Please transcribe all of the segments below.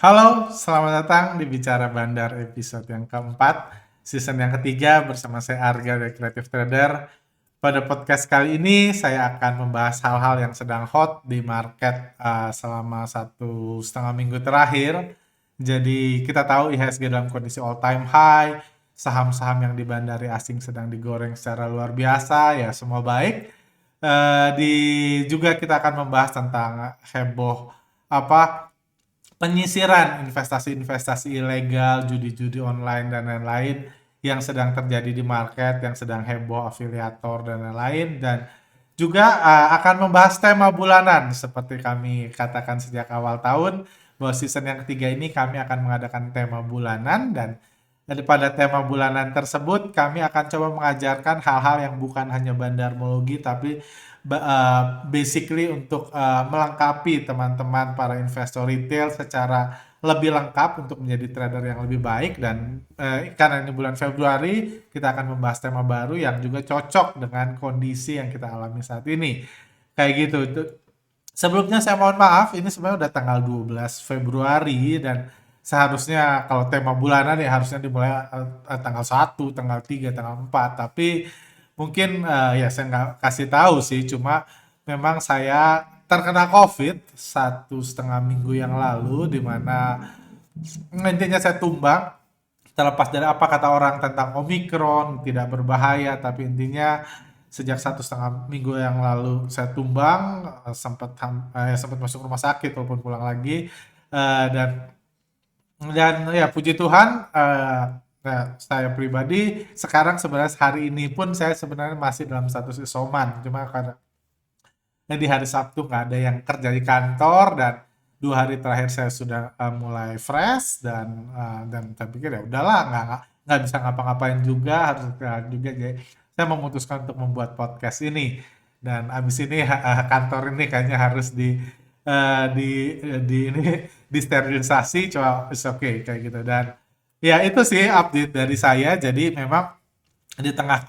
Halo, selamat datang di Bicara Bandar episode yang keempat, season yang ketiga bersama saya Arga dari Creative Trader. Pada podcast kali ini saya akan membahas hal-hal yang sedang hot di market selama 1,5 minggu terakhir. Jadi kita tahu IHSG dalam kondisi all time high, saham-saham yang di bandari asing sedang digoreng secara luar biasa, ya semua baik. Juga kita akan membahas tentang heboh apa penyisiran investasi-investasi ilegal, judi-judi online dan lain-lain yang sedang terjadi di market, yang sedang heboh afiliator dan lain-lain, dan juga akan membahas tema bulanan seperti kami katakan sejak awal tahun bahwa season yang ketiga ini kami akan mengadakan tema bulanan, dan daripada tema bulanan tersebut kami akan coba mengajarkan hal-hal yang bukan hanya bandarmologi tapi basically untuk melengkapi teman-teman para investor retail secara lebih lengkap untuk menjadi trader yang lebih baik. Dan karena ini bulan Februari kita akan membahas tema baru yang juga cocok dengan kondisi yang kita alami saat ini kayak gitu. Sebelumnya saya mohon maaf, ini sebenarnya udah tanggal 12 Februari dan seharusnya kalau tema bulanan ya harusnya dimulai tanggal 1, tanggal 3, tanggal 4, tapi mungkin ya saya nggak kasih tahu sih, cuma memang saya terkena COVID 1,5 minggu yang lalu, di mana intinya saya tumbang. Terlepas dari apa kata orang tentang Omikron, tidak berbahaya, tapi intinya sejak 1,5 minggu yang lalu saya tumbang, sempat masuk rumah sakit walaupun pulang lagi. Dan ya puji Tuhan, nah, saya pribadi sekarang sebenarnya hari ini pun saya sebenarnya masih dalam status isoman, cuma karena di hari Sabtu nggak ada yang kerja di kantor, dan 2 hari terakhir saya sudah mulai fresh, dan saya pikir ya udahlah, nggak bisa ngapa-ngapain juga, harus istirahat juga, jadi saya memutuskan untuk membuat podcast ini. Dan abis ini kantor ini kayaknya harus di ini disterilisasi, coba it's okay kayak gitu. Dan ya itu sih update dari saya. Jadi memang di tengah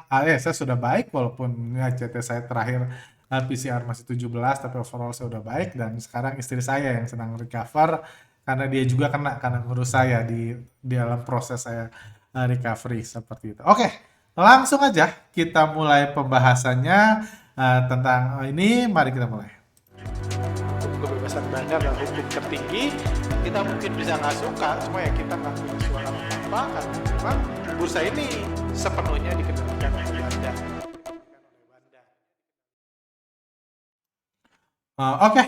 saya sudah baik, walaupun ya, CT saya terakhir PCR masih 17, tapi overall saya udah baik. Dan sekarang istri saya yang sedang recover karena dia juga kena karena ngurus saya di dalam proses saya recovery seperti itu. Oke, langsung aja kita mulai pembahasannya tentang ini. Mari kita mulai. Kebebasan bandar dan hukum tertinggi, kita mungkin bisa nggak suka, cuma ya kita nggak punya suara apa-apa karena memang bursa ini sepenuhnya dikendalikan oleh bandar. Oke,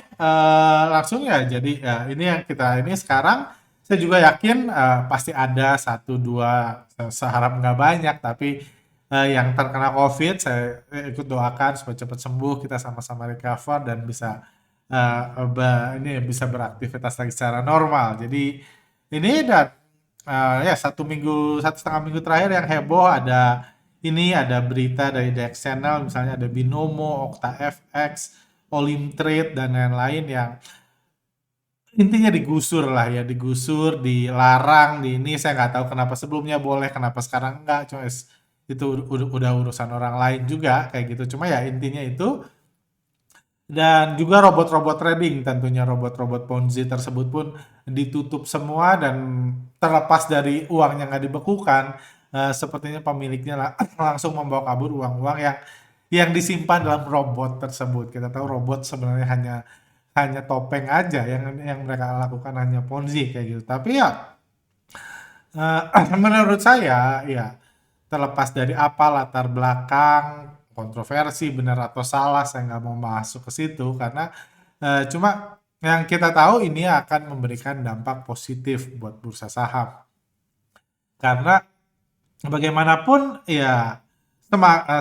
langsung ya. Jadi ya ini yang kita ini sekarang, saya juga yakin pasti ada satu dua, saya harap nggak banyak, tapi yang terkena COVID saya ikut doakan supaya cepat sembuh, kita sama-sama recover dan bisa ini bisa beraktivitas lagi secara normal. Jadi ini, dan ya 1,5 minggu terakhir yang heboh ada berita dari Dex Channel, misalnya ada Binomo, OktaFX, Olimtrade dan lain-lain yang intinya digusur lah ya, digusur, dilarang, di ini saya nggak tahu kenapa sebelumnya boleh, kenapa sekarang enggak, cuma itu udah urusan orang lain juga kayak gitu. Cuma ya intinya itu. Dan juga robot-robot trading, tentunya robot-robot Ponzi tersebut pun ditutup semua, dan terlepas dari uangnya nggak dibekukan, sepertinya pemiliknya langsung membawa kabur uang-uang yang disimpan dalam robot tersebut. Kita tahu robot sebenarnya hanya topeng aja, yang mereka lakukan hanya Ponzi kayak gitu. Tapi ya menurut saya ya, terlepas dari apa latar belakang kontroversi benar atau salah, saya nggak mau masuk ke situ karena cuma yang kita tahu ini akan memberikan dampak positif buat bursa saham, karena bagaimanapun ya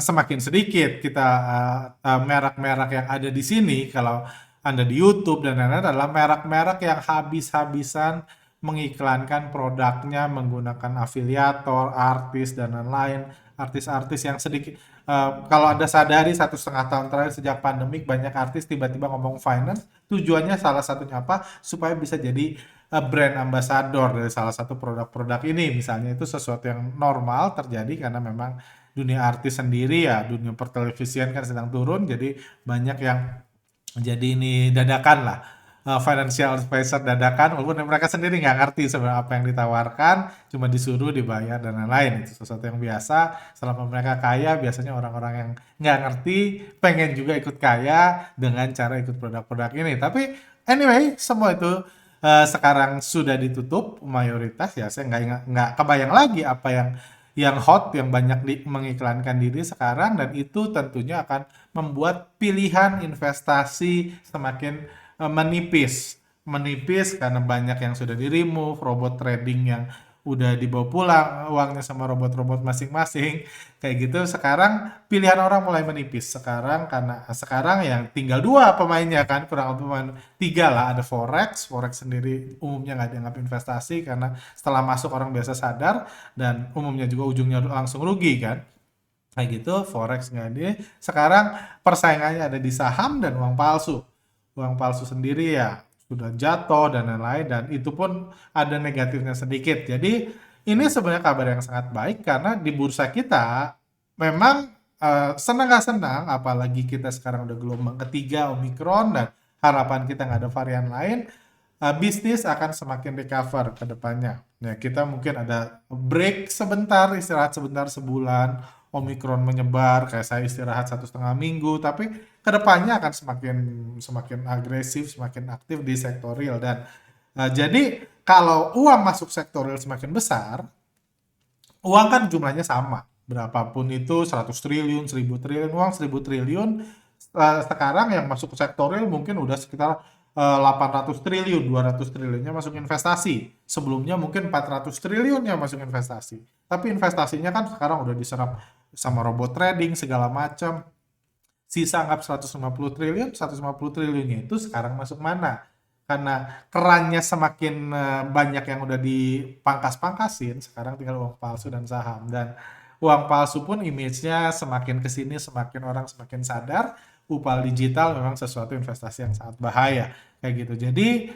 semakin sedikit kita merek-merek yang ada di sini. Kalau Anda di YouTube dan lain-lain, adalah merek-merek yang habis-habisan mengiklankan produknya menggunakan afiliator, artis dan lain-lain. Artis-artis yang sedikit, kalau Anda sadari 1,5 tahun terakhir sejak pandemik, banyak artis tiba-tiba ngomong finance, tujuannya salah satunya apa? Supaya bisa jadi brand ambassador dari salah satu produk-produk ini. Misalnya itu sesuatu yang normal terjadi karena memang dunia artis sendiri ya, dunia pertelevisian kan sedang turun, jadi banyak yang jadi ini dadakan lah. financial advisor dadakan, walaupun mereka sendiri nggak ngerti sebenarnya apa yang ditawarkan, cuma disuruh dibayar dan lain-lain. Itu sesuatu yang biasa. Selama mereka kaya, biasanya orang-orang yang nggak ngerti pengen juga ikut kaya dengan cara ikut produk-produk ini. Tapi anyway, semua itu sekarang sudah ditutup mayoritas ya. Saya nggak kebayang lagi apa yang hot, yang banyak mengiklankan diri sekarang, dan itu tentunya akan membuat pilihan investasi semakin menipis. Menipis karena banyak yang sudah di-remove, robot trading yang udah dibawa pulang uangnya sama robot-robot masing-masing. Kayak gitu sekarang pilihan orang mulai menipis. Sekarang karena sekarang yang tinggal dua pemainnya kan, kurang lebih pemain tiga lah. Ada Forex. Forex sendiri umumnya nggak dianggap investasi karena setelah masuk orang biasa sadar, dan umumnya juga ujungnya langsung rugi kan. Kayak gitu, Forex nggak ada. Sekarang persaingannya ada di saham dan uang palsu. Uang palsu sendiri ya sudah jatuh dan lain-lain, dan itu pun ada negatifnya sedikit. Jadi ini sebenarnya kabar yang sangat baik karena di bursa kita memang senang nggak senang, apalagi kita sekarang udah gelombang ketiga Omicron dan harapan kita nggak ada varian lain, bisnis akan semakin recover ke depannya. Ya, kita mungkin ada break sebentar, istirahat sebentar sebulan, Omikron menyebar, kayak saya istirahat 1,5 minggu, tapi kedepannya akan semakin semakin agresif, semakin aktif di sektor real. Dan jadi kalau uang masuk sektor real semakin besar, uang kan jumlahnya sama. Berapapun itu 100 triliun, 1000 triliun, uang 1000 triliun sekarang yang masuk ke sektor real mungkin udah sekitar 800 triliun, 200 triliunnya masuk investasi. Sebelumnya mungkin 400 triliun yang masuk investasi. Tapi investasinya kan sekarang udah diserap sama robot trading segala macam. Sisa anggap 150 triliun, 150 triliunnya itu sekarang masuk mana? Karena kerannya semakin banyak yang udah dipangkas-pangkasin, sekarang tinggal uang palsu dan saham. Dan uang palsu pun image-nya semakin kesini, semakin orang semakin sadar, upah digital memang sesuatu investasi yang sangat bahaya. Kayak gitu. Jadi,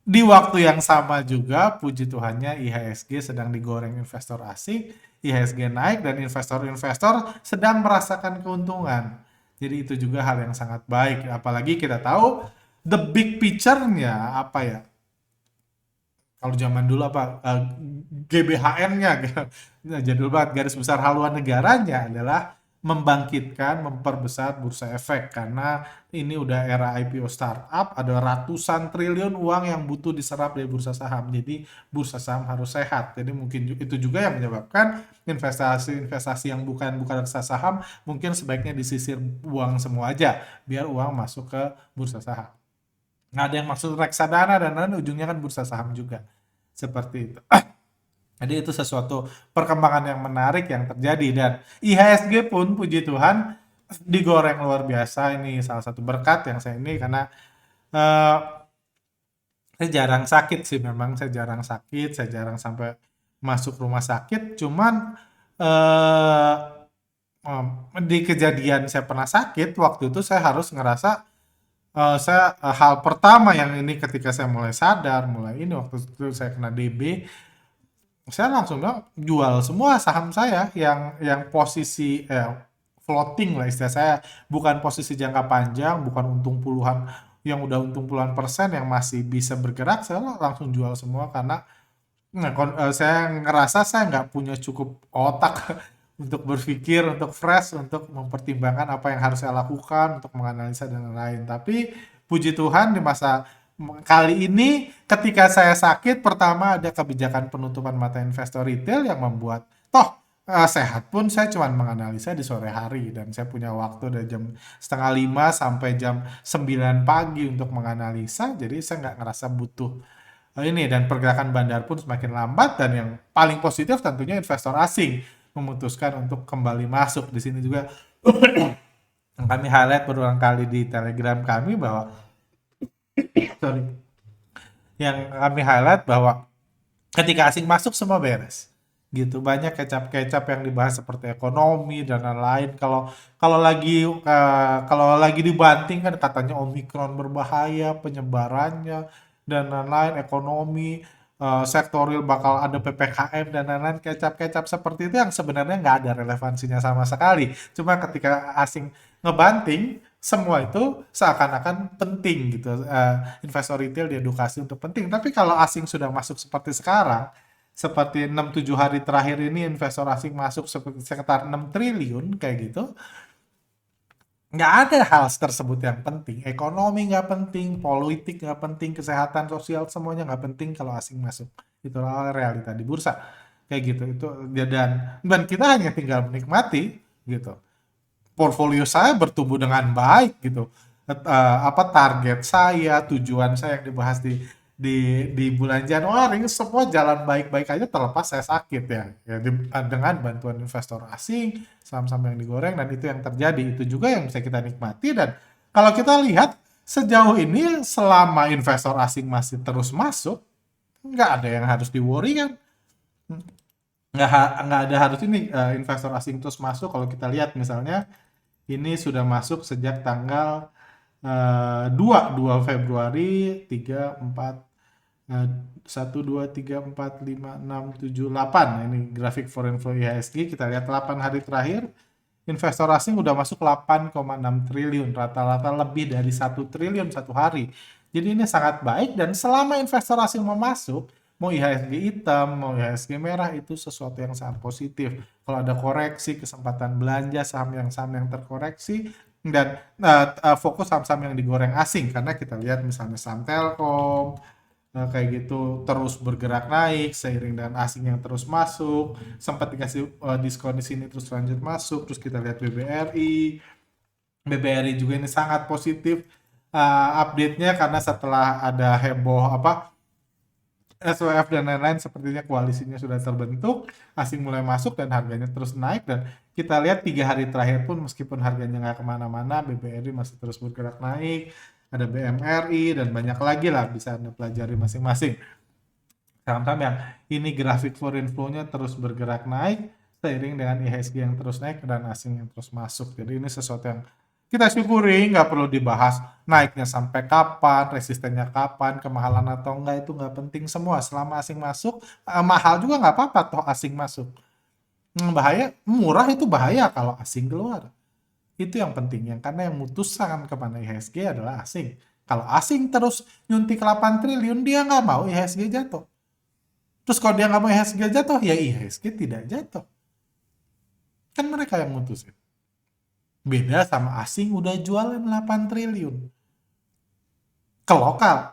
di waktu yang sama juga, puji Tuhannya IHSG sedang digoreng investor asing, IHSG naik dan investor-investor sedang merasakan keuntungan. Jadi itu juga hal yang sangat baik. Apalagi kita tahu the big picture-nya apa ya? Kalau zaman dulu apa GBHN-nya nah, jadul banget, garis besar haluan negaranya adalah membangkitkan, memperbesar bursa efek karena ini udah era IPO startup, ada ratusan triliun uang yang butuh diserap dari bursa saham. Jadi bursa saham harus sehat. Jadi mungkin itu juga yang menyebabkan investasi-investasi yang bukan reksa saham mungkin sebaiknya disisir uang semua aja biar uang masuk ke bursa saham. Nggak ada yang maksud reksadana dan lain ujungnya kan bursa saham juga. Seperti itu. Jadi itu sesuatu perkembangan yang menarik yang terjadi, dan IHSG pun puji Tuhan digoreng luar biasa. Ini salah satu berkat yang saya ini karena eh, saya jarang sakit sih, memang saya jarang sakit, saya jarang sampai masuk rumah sakit. Cuman eh, di kejadian saya pernah sakit waktu itu saya harus ngerasa hal pertama yang ini ketika saya mulai sadar, mulai ini waktu itu saya kena DB, saya langsung bilang jual semua saham saya yang posisi floating lah istilah saya, bukan posisi jangka panjang, bukan untung puluhan, yang udah untung puluhan persen yang masih bisa bergerak, saya langsung jual semua karena saya ngerasa saya nggak punya cukup otak untuk berpikir, untuk fresh, untuk mempertimbangkan apa yang harus saya lakukan, untuk menganalisa dan lain-lain. Tapi puji Tuhan di masa kali ini ketika saya sakit, pertama ada kebijakan penutupan mata investor retail yang membuat toh sehat pun saya cuma menganalisa di sore hari, dan saya punya waktu dari jam setengah 5 sampai jam 9 pagi untuk menganalisa, jadi saya nggak ngerasa butuh ini, dan pergerakan bandar pun semakin lambat, dan yang paling positif tentunya investor asing memutuskan untuk kembali masuk. Di sini juga kami highlight berulang kali di Telegram kami bahwa sorry, yang kami highlight bahwa ketika asing masuk semua beres. Gitu, banyak kecap-kecap yang dibahas seperti ekonomi dan lain-lain. Kalau kalau lagi dibanting kan katanya Omikron berbahaya penyebarannya dan lain-lain, ekonomi sektor real bakal ada PPKM dan lain-lain, kecap-kecap seperti itu yang sebenarnya nggak ada relevansinya sama sekali. Cuma ketika asing ngebanting semua itu seakan-akan penting gitu. Investor retail diedukasi untuk penting. Tapi kalau asing sudah masuk seperti sekarang, seperti 6-7 hari terakhir ini investor asing masuk sekitar 6 triliun kayak gitu, nggak ada hal tersebut yang penting. Ekonomi nggak penting, politik nggak penting, kesehatan sosial semuanya nggak penting kalau asing masuk. Itulah realita di bursa. Kayak gitu. Itu dan kita hanya tinggal menikmati gitu. Portfolio saya bertumbuh dengan baik gitu. Apa target saya, tujuan saya yang dibahas di bulan Januari semua jalan baik-baik aja terlepas saya sakit ya. Dengan bantuan investor asing, saham-saham yang digoreng dan itu yang terjadi. Itu juga yang bisa kita nikmati dan kalau kita lihat sejauh ini selama investor asing masih terus masuk, nggak ada yang harus di-worry kan. Nggak ada harus ini investor asing terus masuk. Kalau kita lihat misalnya ini sudah masuk sejak tanggal 2 Februari 3 4 1 2 3 4 5 6 7 8. Nah, ini grafik foreign flow IHSG kita lihat 8 hari terakhir investor asing udah masuk 8,6 triliun, rata-rata lebih dari 1 triliun satu hari. Jadi ini sangat baik dan selama investor asing mau masuk, mau IHSG hitam, mau IHSG merah itu sesuatu yang sangat positif. Kalau ada koreksi, kesempatan belanja saham yang terkoreksi dan fokus saham-saham yang digoreng asing karena kita lihat misalnya saham Telkom kayak gitu terus bergerak naik seiring dengan asing yang terus masuk, sempat dikasih diskon di sini terus lanjut masuk, terus kita lihat BBRI juga ini sangat positif update-nya karena setelah ada heboh apa SWF dan lain-lain sepertinya koalisinya sudah terbentuk, asing mulai masuk dan harganya terus naik dan kita lihat 3 hari terakhir pun meskipun harganya nggak kemana-mana, BBRI masih terus bergerak naik, ada BMRI dan banyak lagi lah bisa Anda pelajari masing-masing. Saham-saham yang ini grafik foreign flow-nya terus bergerak naik seiring dengan IHSG yang terus naik dan asing yang terus masuk. Jadi ini sesuatu yang kita syukuri, nggak perlu dibahas naiknya sampai kapan, resistennya kapan, kemahalan atau enggak itu nggak penting semua. Selama asing masuk, mahal juga nggak apa-apa toh asing masuk. Bahaya, murah itu bahaya kalau asing keluar. Itu yang penting, karena yang memutuskan kemana IHSG adalah asing. Kalau asing terus nyuntik 8 triliun, dia nggak mau IHSG jatuh. Terus kalau dia nggak mau IHSG jatuh, ya IHSG tidak jatuh. Kan mereka yang mutusin. Beda sama asing udah jualan 8 triliun. Ke lokal.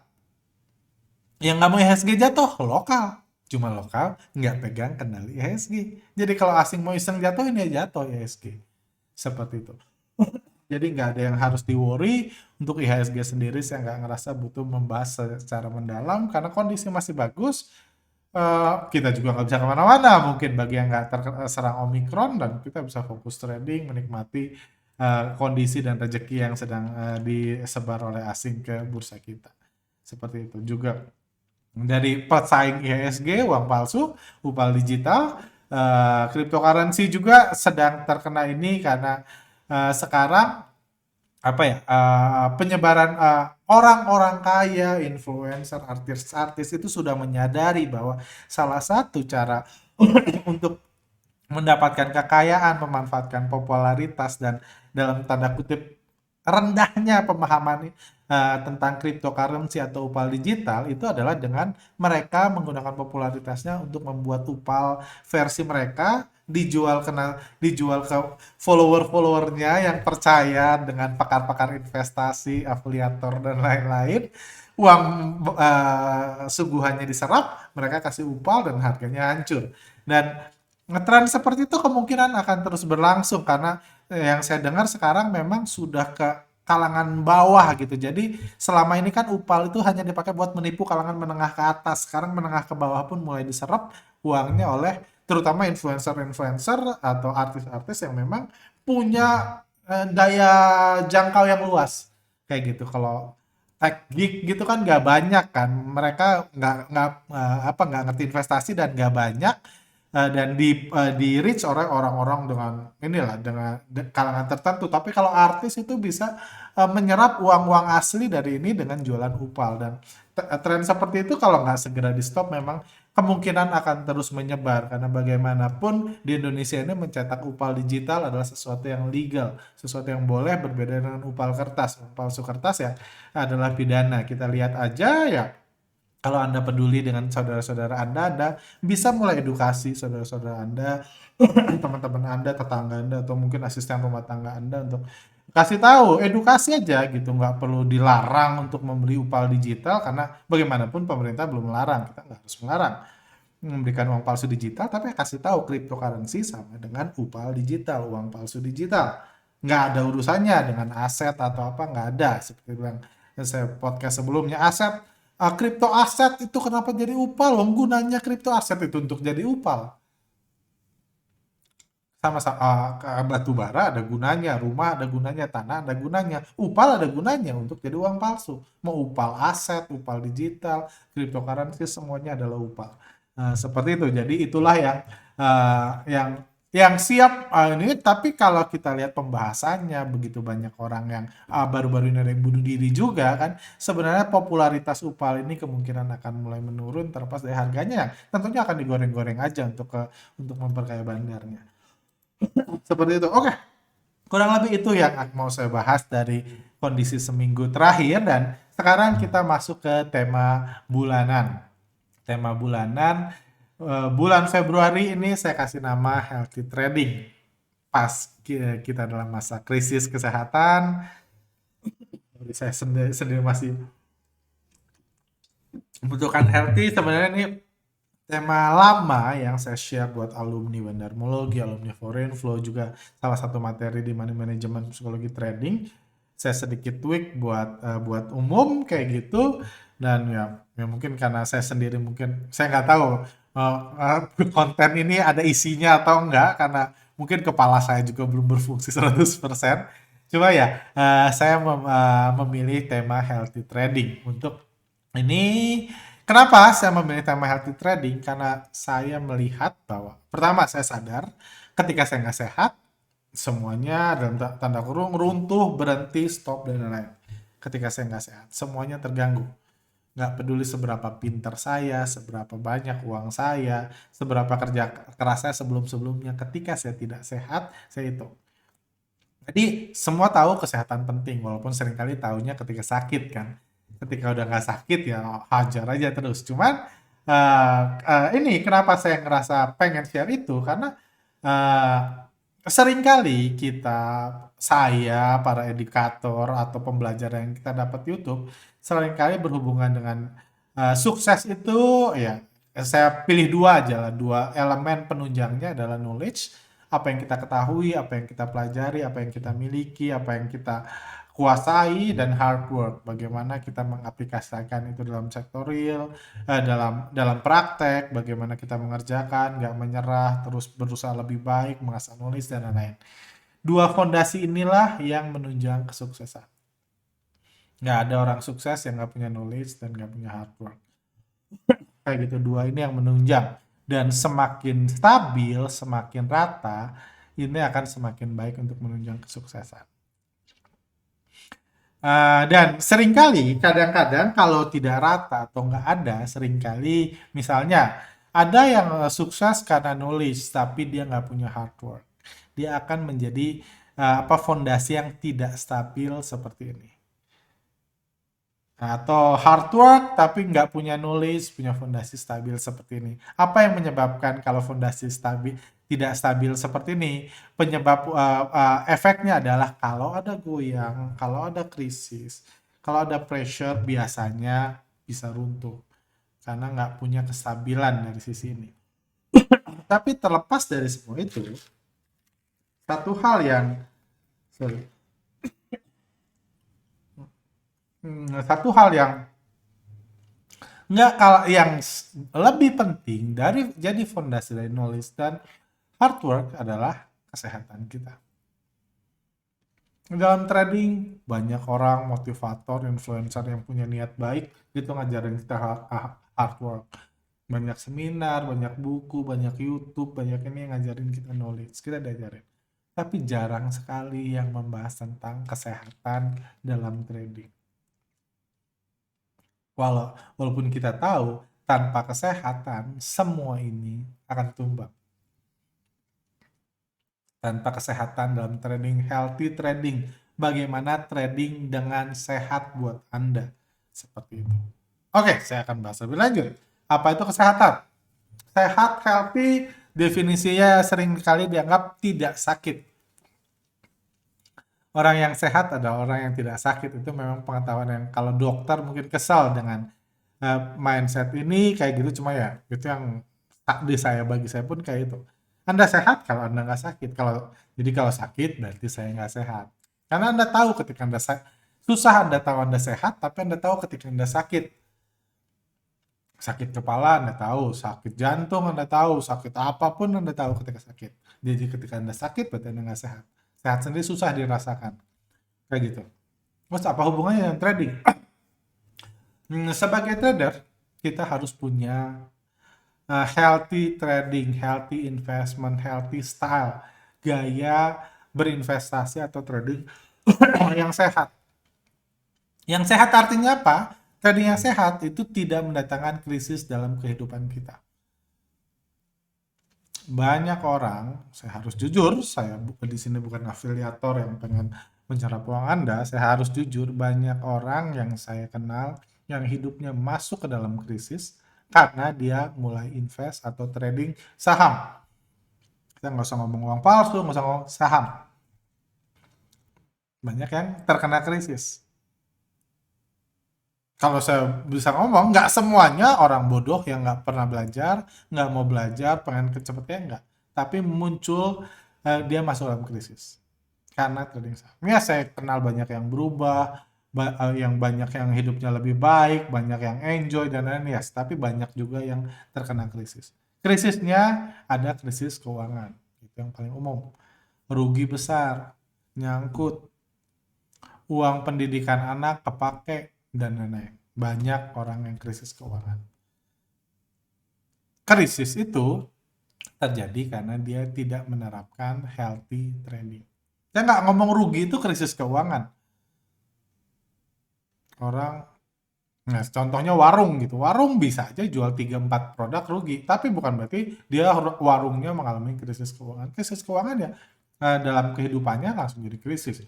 Yang nggak mau IHSG jatuh, lokal. Cuma lokal, nggak pegang kendali IHSG. Jadi kalau asing mau iseng jatuh, ini jatuh IHSG. Seperti itu. Jadi nggak ada yang harus di-worry. Untuk IHSG sendiri saya nggak ngerasa butuh membahas secara mendalam karena kondisi masih bagus. Kita juga nggak bisa kemana-mana mungkin bagi yang nggak terserang Omikron dan kita bisa fokus trading, menikmati kondisi dan rezeki yang sedang disebar oleh asing ke bursa kita. Seperti itu juga. Dari pesaing IHSG, uang palsu, upal digital, cryptocurrency juga sedang terkena ini karena sekarang apa ya penyebaran orang-orang kaya, influencer, artis-artis itu sudah menyadari bahwa salah satu cara untuk mendapatkan kekayaan, memanfaatkan popularitas dan dalam tanda kutip rendahnya pemahaman tentang cryptocurrency atau upal digital itu adalah dengan mereka menggunakan popularitasnya untuk membuat upal versi mereka dijual ke follower-followernya yang percaya dengan pakar-pakar investasi, afiliator dan lain-lain. Uang suguhannya diserap, mereka kasih upal dan harganya hancur. Dan ngetren seperti itu kemungkinan akan terus berlangsung karena yang saya dengar sekarang memang sudah ke kalangan bawah gitu. Jadi selama ini kan upal itu hanya dipakai buat menipu kalangan menengah ke atas. Sekarang menengah ke bawah pun mulai diserap uangnya oleh terutama influencer-influencer atau artis-artis yang memang punya daya jangkau yang luas. Kayak gitu. Kalau tech geek gitu kan nggak banyak kan. Mereka nggak ngerti investasi dan nggak banyak dan di reach oleh orang-orang dengan inilah dengan kalangan tertentu. Tapi kalau artis itu bisa menyerap uang-uang asli dari ini dengan jualan upal dan tren seperti itu kalau nggak segera di stop memang kemungkinan akan terus menyebar, karena bagaimanapun di Indonesia ini mencetak upal digital adalah sesuatu yang legal, sesuatu yang boleh, berbeda dengan upal kertas. Palsu kertas ya adalah pidana. Kita lihat aja ya, kalau Anda peduli dengan saudara-saudara Anda bisa mulai edukasi saudara-saudara Anda, teman-teman Anda, tetangga Anda, atau mungkin asisten rumah tangga Anda untuk kasih tahu, edukasi aja gitu, nggak perlu dilarang untuk membeli upah digital karena bagaimanapun pemerintah belum melarang, kita nggak harus melarang memberikan uang palsu digital, tapi kasih tahu cryptocurrency sama dengan upah digital, uang palsu digital. Nggak ada urusannya dengan aset atau apa, nggak ada. Seperti yang saya podcast sebelumnya, kripto aset itu kenapa jadi upah? Loh, gunanya kripto aset itu untuk jadi upah. Sama-sama batu bara ada gunanya, rumah ada gunanya, tanah ada gunanya, upal ada gunanya untuk jadi uang palsu. Mau upal aset, upal digital, cryptocurrency semuanya adalah upal. Nah, seperti itu. Jadi itulah yang uh, yang siap ini. Tapi kalau kita lihat pembahasannya, begitu banyak orang yang baru-baru ini ada yang bunuh diri juga kan. Sebenarnya popularitas upal ini kemungkinan akan mulai menurun terlepas dari harganya yang tentunya akan digoreng-goreng aja untuk memperkaya bandarnya. Seperti itu. Oke, kurang lebih itu yang mau saya bahas dari kondisi seminggu terakhir, dan sekarang kita masuk ke tema bulanan. Tema bulanan, bulan Februari ini saya kasih nama healthy trading. Pas kita dalam masa krisis kesehatan, jadi saya sendiri masih membutuhkan healthy. Sebenarnya ini tema lama yang saya share buat alumni Bandarmologi, alumni Foreign Flow, juga salah satu materi di Money Management Psikologi Trading. Saya sedikit tweak buat umum kayak gitu, dan ya mungkin karena saya sendiri, mungkin saya nggak tahu konten ini ada isinya atau enggak, karena mungkin kepala saya juga belum berfungsi 100%. Cuma ya memilih tema healthy trading untuk ini. Kenapa saya memilih tema healthy trading? Karena saya melihat bahwa pertama, saya sadar ketika saya nggak sehat, semuanya dalam tanda kurung runtuh, berhenti, stop, dan lain-lain. Ketika saya nggak sehat, semuanya terganggu. Nggak peduli seberapa pintar saya, seberapa banyak uang saya, seberapa kerja keras saya sebelum-sebelumnya. Ketika saya tidak sehat, saya itu. Jadi semua tahu kesehatan penting, walaupun seringkali tahunya ketika sakit kan. Ketika udah nggak sakit ya hajar aja terus. Cuman ini kenapa saya ngerasa pengen share itu, karena uh, seringkali saya, para edukator atau pembelajar yang kita dapat YouTube, seringkali berhubungan dengan sukses itu ya. Saya pilih dua aja lah, dua elemen penunjangnya adalah knowledge, apa yang kita ketahui, apa yang kita pelajari, apa yang kita miliki, apa yang kita kuasai, dan hard work. Bagaimana kita mengaplikasikan itu dalam sektor real, dalam praktek, bagaimana kita mengerjakan, nggak menyerah, terus berusaha lebih baik, mengasah knowledge, dan lain-lain. Dua fondasi inilah yang menunjang kesuksesan. Nggak ada orang sukses yang nggak punya knowledge dan nggak punya hard work. Kayak gitu, dua ini yang menunjang. Dan semakin stabil, semakin rata, ini akan semakin baik untuk menunjang kesuksesan. Dan seringkali, kadang-kadang kalau tidak rata atau nggak ada, seringkali misalnya ada yang sukses karena knowledge, tapi dia nggak punya hard work. Dia akan menjadi fondasi yang tidak stabil seperti ini. Atau hard work tapi nggak punya knowledge, punya fondasi stabil seperti ini. Apa yang menyebabkan kalau fondasi tidak stabil seperti ini? Penyebab efeknya adalah kalau ada goyang, kalau ada krisis, kalau ada pressure, biasanya bisa runtuh karena nggak punya kestabilan dari sisi ini. Tapi terlepas dari semua itu, satu hal yang sorry, satu hal yang nggak kalau yang lebih penting dari jadi fondasi dari knowledge dan hard work adalah kesehatan kita. Dalam trading banyak orang motivator, influencer yang punya niat baik gitu ngajarin kita hard work. Banyak seminar, banyak buku, banyak YouTube, banyak ini yang ngajarin kita knowledge, kita diajarin. Tapi jarang sekali yang membahas tentang kesehatan dalam trading. Walaupun kita tahu tanpa kesehatan semua ini akan tumbang. Tanpa kesehatan dalam trading, healthy trading, bagaimana trading dengan sehat buat Anda, seperti itu. Oke, saya akan bahas lebih lanjut. Apa itu kesehatan? Sehat, healthy, definisinya sering kali dianggap tidak sakit. Orang yang sehat adalah orang yang tidak sakit. Itu memang pengetahuan yang kalau dokter mungkin kesal dengan mindset ini kayak gitu, cuma ya itu yang bagi saya pun kayak itu. Anda sehat kalau Anda nggak sakit. Jadi kalau sakit berarti saya nggak sehat. Karena Anda tahu ketika Anda susah Anda tahu Anda sehat, tapi Anda tahu ketika Anda sakit. Sakit kepala Anda tahu, sakit jantung Anda tahu, sakit apapun Anda tahu ketika sakit. Jadi ketika Anda sakit berarti Anda nggak sehat. Sehat sendiri susah dirasakan. Kayak gitu. Terus apa hubungannya dengan trading? Sebagai trader, kita harus punya healthy trading, healthy investment, healthy style, gaya berinvestasi atau trading yang sehat. Yang sehat artinya apa? Trading yang sehat itu tidak mendatangkan krisis dalam kehidupan kita. Banyak orang, saya harus jujur, saya di sini bukan afiliator yang pengen mencerap uang Anda, saya harus jujur, banyak orang yang saya kenal yang hidupnya masuk ke dalam krisis karena dia mulai invest atau trading saham. Kita nggak usah ngomong uang palsu, nggak usah ngomong saham. Banyak yang terkena krisis. Kalau saya bisa ngomong, nggak semuanya orang bodoh yang nggak pernah belajar, nggak mau belajar, pengen kecepatnya nggak. Tapi muncul, dia masuk dalam krisis. Karena trading saham. Ya saya kenal banyak yang berubah, yang banyak yang hidupnya lebih baik, banyak yang enjoy dan lain-lain, yes, tapi banyak juga yang terkena krisis. Krisisnya ada krisis keuangan, itu yang paling umum. Rugi besar, nyangkut, uang pendidikan anak kepake, dan lain-lain. Banyak orang yang krisis keuangan. Krisis itu terjadi karena dia tidak menerapkan healthy trading. Saya nggak ngomong rugi itu krisis keuangan. Orang, nah contohnya warung gitu. Warung bisa aja jual 3-4 produk rugi, tapi bukan berarti dia warungnya mengalami krisis keuangan. Krisis keuangan ya dalam kehidupannya langsung jadi krisis.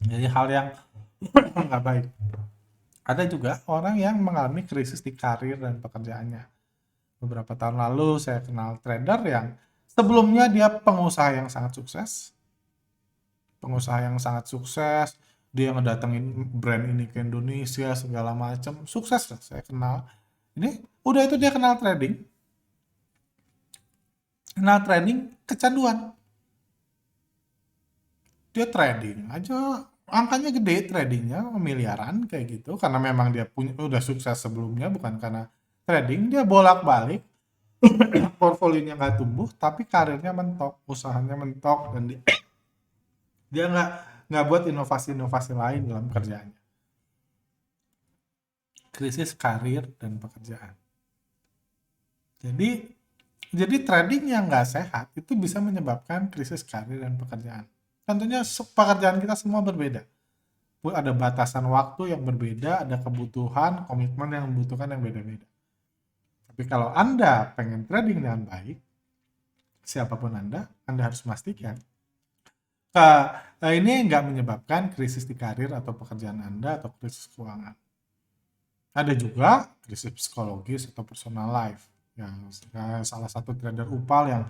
Jadi hal yang nggak baik. Ada juga orang yang mengalami krisis di karir dan pekerjaannya. Beberapa tahun lalu saya kenal trader yang sebelumnya dia pengusaha yang sangat sukses. Pengusaha yang sangat sukses, dia ngedatengin brand ini ke Indonesia segala macam, sukses lah saya kenal. Ini udah itu dia kenal trading kecanduan. Dia trading aja angkanya gede, tradingnya miliaran kayak gitu karena memang dia punya udah sukses sebelumnya, bukan karena trading. Dia bolak-balik, portfolionya nggak tumbuh tapi karirnya mentok, usahanya mentok, dan dia nggak buat inovasi-inovasi lain dalam kerjaannya. Krisis karir dan pekerjaan. Jadi trading yang nggak sehat itu bisa menyebabkan krisis karir dan pekerjaan. Tentunya pekerjaan kita semua berbeda. Ada batasan waktu yang berbeda, ada kebutuhan, komitmen yang membutuhkan yang beda-beda. Tapi kalau Anda pengen trading dengan baik, siapapun Anda harus memastikan ini nggak menyebabkan krisis di karir atau pekerjaan Anda atau krisis keuangan. Ada juga krisis psikologis atau personal life. Ya, salah satu trader UPAL yang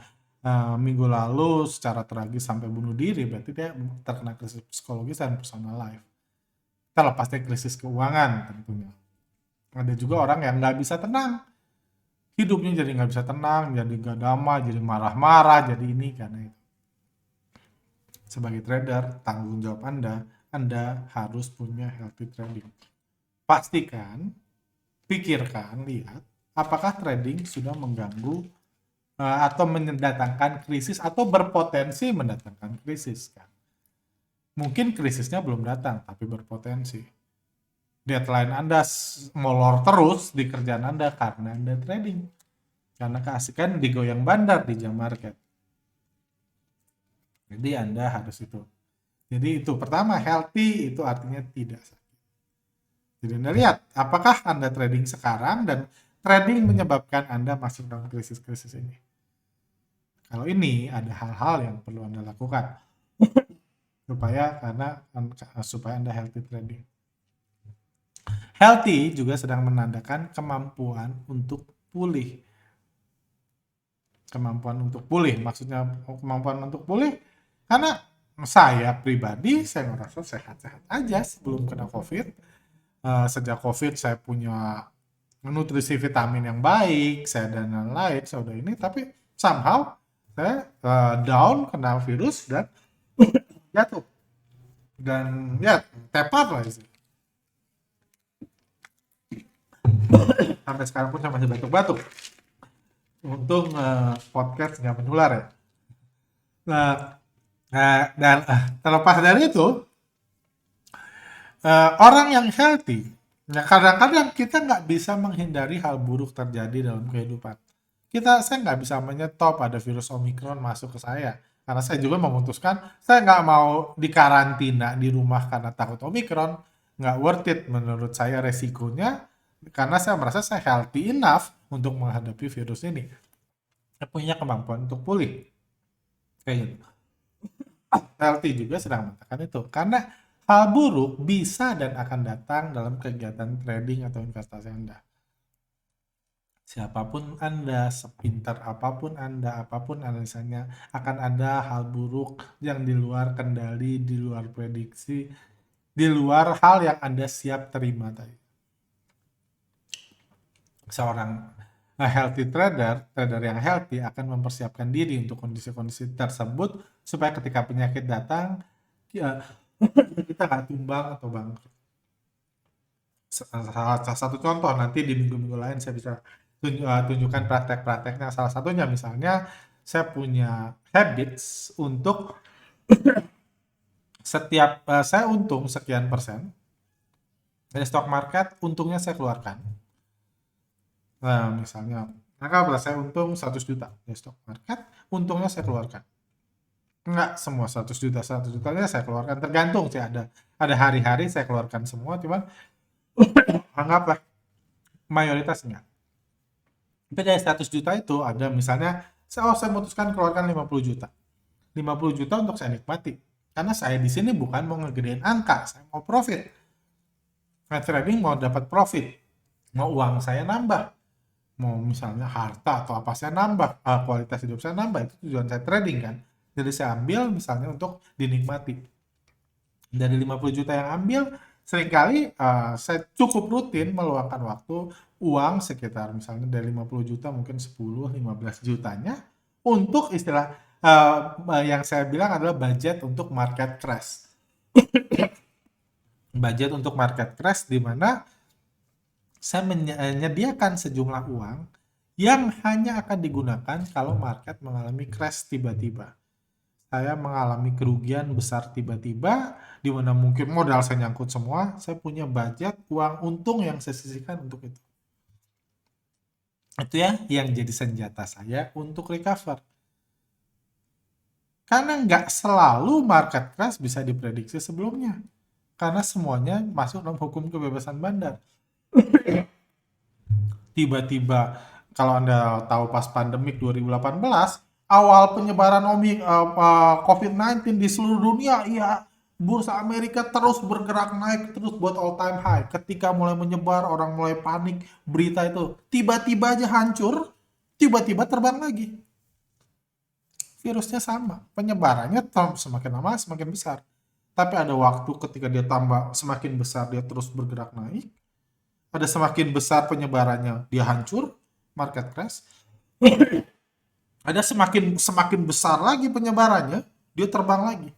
minggu lalu secara tragis sampai bunuh diri, berarti dia terkena krisis psikologis dan personal life. Terlepas dari krisis keuangan tentunya. Ada juga orang yang nggak bisa tenang. Hidupnya jadi nggak bisa tenang, jadi nggak damai, jadi marah-marah, jadi ini karena itu. Sebagai trader, tanggung jawab Anda harus punya healthy trading. Pastikan, pikirkan, lihat, apakah trading sudah mengganggu atau mendatangkan krisis atau berpotensi mendatangkan krisis kan. Mungkin krisisnya belum datang, tapi berpotensi. Deadline Anda molor terus di kerjaan Anda karena Anda trading. Karena keasikan digoyang bandar di jam market. Jadi Anda harus itu. Jadi itu pertama, healthy itu artinya tidak sakit. Jadi Anda lihat, apakah Anda trading sekarang dan trading menyebabkan Anda masuk dalam krisis-krisis ini. Kalau ini ada hal-hal yang perlu Anda lakukan supaya Anda healthy trading. Healthy juga sedang menandakan kemampuan untuk pulih. Maksudnya kemampuan untuk pulih karena saya pribadi saya merasa sehat-sehat aja sebelum kena COVID. Sejak COVID saya punya nutrisi vitamin yang baik, saya dan lain-lain, saya udah ini, tapi somehow saya down kena virus dan jatuh. Dan ya tepat lah sih. Sampai sekarang pun saya masih batuk-batuk. Untung podcast nggak menular ya. Dan terlepas dari itu, orang yang healthy, nah kadang-kadang kita nggak bisa menghindari hal buruk terjadi dalam kehidupan. Saya nggak bisa menyetop ada virus Omicron masuk ke saya. Karena saya juga memutuskan, saya nggak mau dikarantina di rumah karena takut Omicron. Nggak worth it menurut saya resikonya, karena saya merasa saya healthy enough untuk menghadapi virus ini. Saya punya kemampuan untuk pulih. Kayak gitu. Healthy juga sedang mengatakan itu. Karena hal buruk bisa dan akan datang dalam kegiatan trading atau investasi Anda. Siapapun Anda, sepintar apapun Anda, apapun analisanya, akan ada hal buruk yang di luar kendali, di luar prediksi, di luar hal yang Anda siap terima tadi. Seorang healthy trader yang healthy akan mempersiapkan diri untuk kondisi-kondisi tersebut supaya ketika penyakit datang, kita nggak tumbang atau bangkrut. Salah satu contoh nanti di minggu-minggu lain saya bisa tunjukkan praktek-prakteknya. Salah satunya misalnya saya punya habits untuk setiap saya untung sekian persen dari stock market, untungnya saya keluarkan. Nah, misalnya anggaplah saya untung 100 juta dari stock market, untungnya saya keluarkan. Enggak semua 100 jutanya saya keluarkan, tergantung sih, ada hari-hari saya keluarkan semua, cuman anggaplah mayoritas enggak. Tapi dari 100 juta itu ada misalnya, saya memutuskan keluarkan 50 juta. 50 juta untuk saya nikmati. Karena saya di sini bukan mau ngegedein angka, saya mau profit. Trading mau dapat profit, mau uang saya nambah, mau misalnya harta atau apa saya nambah, kualitas hidup saya nambah, itu tujuan saya trading kan. Jadi saya ambil misalnya untuk dinikmati. Dari 50 juta yang ambil, seringkali saya cukup rutin meluangkan waktu uang sekitar misalnya dari 50 juta mungkin 10-15 jutanya untuk istilah yang saya bilang adalah budget untuk market crash. Budget untuk market crash di mana saya menyediakan sejumlah uang yang hanya akan digunakan kalau market mengalami crash tiba-tiba. Saya mengalami kerugian besar tiba-tiba, di mana mungkin modal saya nyangkut semua, saya punya budget uang untung yang saya sisihkan untuk itu. Itu ya yang jadi senjata saya untuk recover. Karena nggak selalu market crash bisa diprediksi sebelumnya. Karena semuanya masuk dalam hukum kebebasan bandar. Tiba-tiba, kalau Anda tahu pas pandemik 2018, awal penyebaran COVID-19 di seluruh dunia, ya bursa Amerika terus bergerak naik terus buat all time high. Ketika mulai menyebar, orang mulai panik, berita itu tiba-tiba aja hancur, tiba-tiba terbang lagi. Virusnya sama, penyebarannya semakin lama semakin besar. Tapi ada waktu ketika dia tambah semakin besar, dia terus bergerak naik. Ada semakin besar penyebarannya, dia hancur, market crash. Ada semakin besar lagi penyebarannya, dia terbang lagi.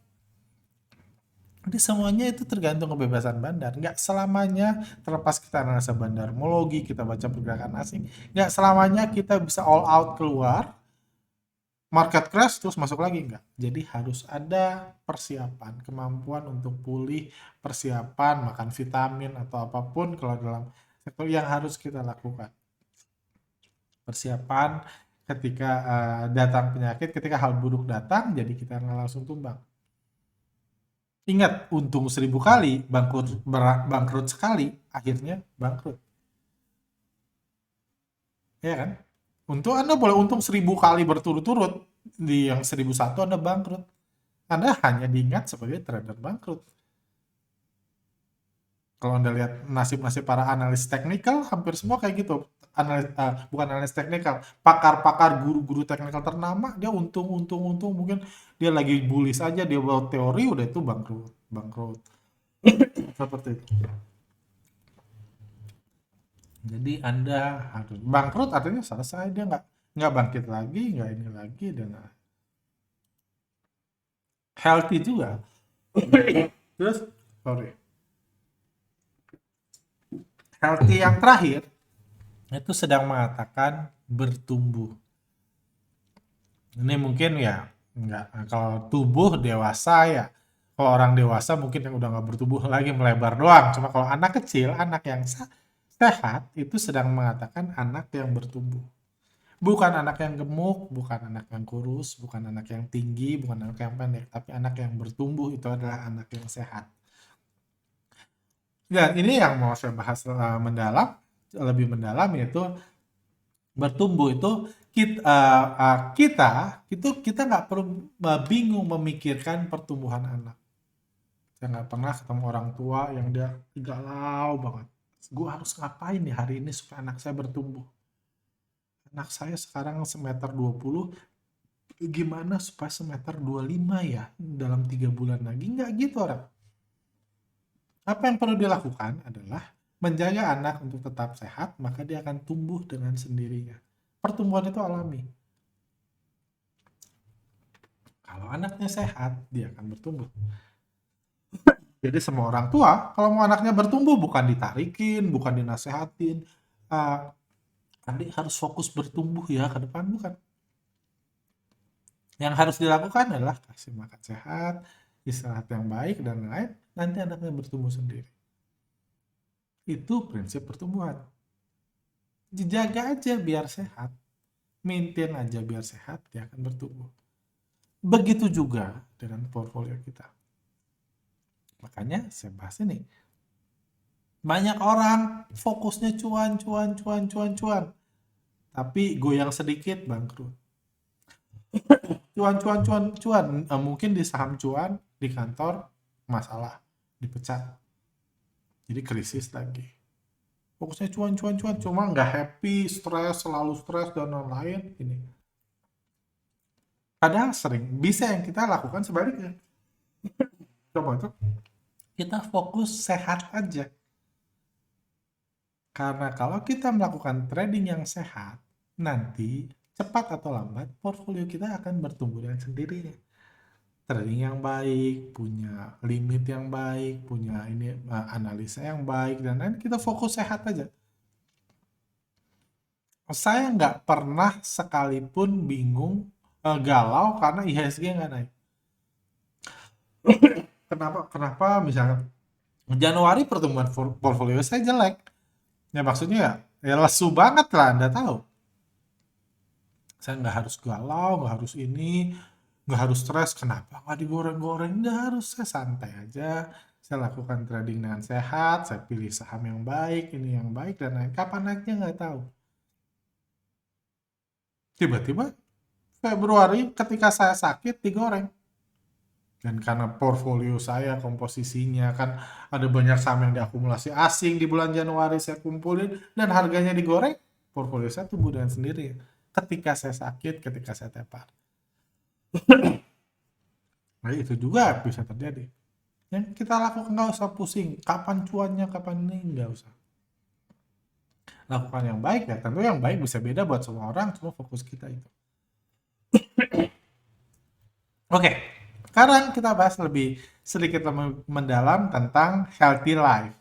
Jadi semuanya itu tergantung kebebasan bandar. Nggak selamanya, terlepas kita analisa bandarmologi, kita baca pergerakan asing, nggak selamanya kita bisa all out keluar, market crash terus masuk lagi, nggak. Jadi harus ada persiapan, kemampuan untuk pulih, persiapan makan vitamin atau apapun kalau dalam sektor yang harus kita lakukan. Persiapan ketika datang penyakit, ketika hal buruk datang, jadi kita nggak langsung tumbang. Ingat, untung 1000 kali, bangkrut sekali, akhirnya bangkrut. Ya kan? Untung Anda boleh untung 1000 kali berturut-turut, di yang 1001 Anda bangkrut. Anda hanya diingat sebagai trader bangkrut. Kalau Anda lihat nasib-nasib para analis teknikal, hampir semua kayak gitu. Bukan analis teknikal, pakar-pakar guru-guru teknikal ternama, dia untung, mungkin dia lagi bullish aja, dia bawa teori, udah itu bangkrut, bangkrut. Seperti itu. Jadi Anda harus bangkrut artinya selesai, dia nggak bangkit lagi, nggak ini lagi, dan healthy juga. Terus, sorry, healthy yang terakhir itu sedang mengatakan bertumbuh. Ini mungkin ya nggak, kalau tubuh dewasa ya, kalau orang dewasa mungkin yang udah nggak bertumbuh lagi, melebar doang. Cuma kalau anak kecil, anak yang sehat itu sedang mengatakan anak yang bertumbuh. Bukan anak yang gemuk, bukan anak yang kurus, bukan anak yang tinggi, bukan anak yang pendek, tapi anak yang bertumbuh itu adalah anak yang sehat. Dan ini yang mau saya bahas lebih mendalam, yaitu bertumbuh itu kita nggak perlu bingung memikirkan pertumbuhan anak. Saya nggak pernah ketemu orang tua yang dia galau banget. Gue harus ngapain nih hari ini supaya anak saya bertumbuh? Anak saya sekarang semeter 20, gimana supaya semeter 25 ya dalam 3 bulan lagi? Nggak gitu orang. Apa yang perlu dilakukan adalah menjaga anak untuk tetap sehat, maka dia akan tumbuh dengan sendirinya. Pertumbuhan itu alami. Kalau anaknya sehat, dia akan bertumbuh. Jadi semua orang tua, kalau mau anaknya bertumbuh, bukan ditarikin, bukan dinasehatin. Adik harus fokus bertumbuh ya ke depan, bukan. Yang harus dilakukan adalah kasih makan sehat, istirahat yang baik, dan lain-lain. Nanti anaknya bertumbuh sendiri. Itu prinsip pertumbuhan. Dijaga aja biar sehat. Maintain aja biar sehat, dia akan bertumbuh. Begitu juga dengan portfolio kita. Makanya saya bahas ini. Banyak orang fokusnya cuan. Tapi goyang sedikit bangkrut. Cuan. Mungkin di saham cuan, di kantor masalah, dipecat. Jadi krisis lagi. Fokusnya cuan. Cuma nggak happy, selalu stres, dan lain-lain. Ini. Padahal sering bisa yang kita lakukan sebaliknya. Coba tuh, kita fokus sehat aja. Karena kalau kita melakukan trading yang sehat, nanti cepat atau lambat portfolio kita akan bertumbuh dengan sendirinya. Trading yang baik, punya limit yang baik, punya analisa yang baik, dan lain, kita fokus sehat aja. Saya nggak pernah sekalipun bingung, galau karena IHSG nggak naik. Kenapa misalnya Januari pertumbuhan portfolio saya jelek. Ya maksudnya ya lesu banget lah, Anda tahu. Saya nggak harus galau, nggak harus ini, nggak harus stres. Kenapa nggak digoreng-goreng? Nggak harus, saya santai aja. Saya lakukan trading dengan sehat, saya pilih saham yang baik, ini yang baik, dan lain. Kapan naiknya nggak tahu. Tiba-tiba Februari ketika saya sakit digoreng. Dan karena portfolio saya komposisinya kan ada banyak saham yang diakumulasi asing, di bulan Januari saya kumpulin dan harganya digoreng, portfolio saya tumbuh dengan sendiri. Ketika saya sakit, ketika saya tepar. Nah itu juga bisa terjadi. Yang kita lakukan nggak usah pusing, kapan cuannya, kapan ini, nggak usah. Lakukan yang baik ya, tentu yang baik bisa beda buat semua orang, cuma fokus kita itu. Oke, sekarang kita bahas sedikit lebih mendalam tentang healthy life.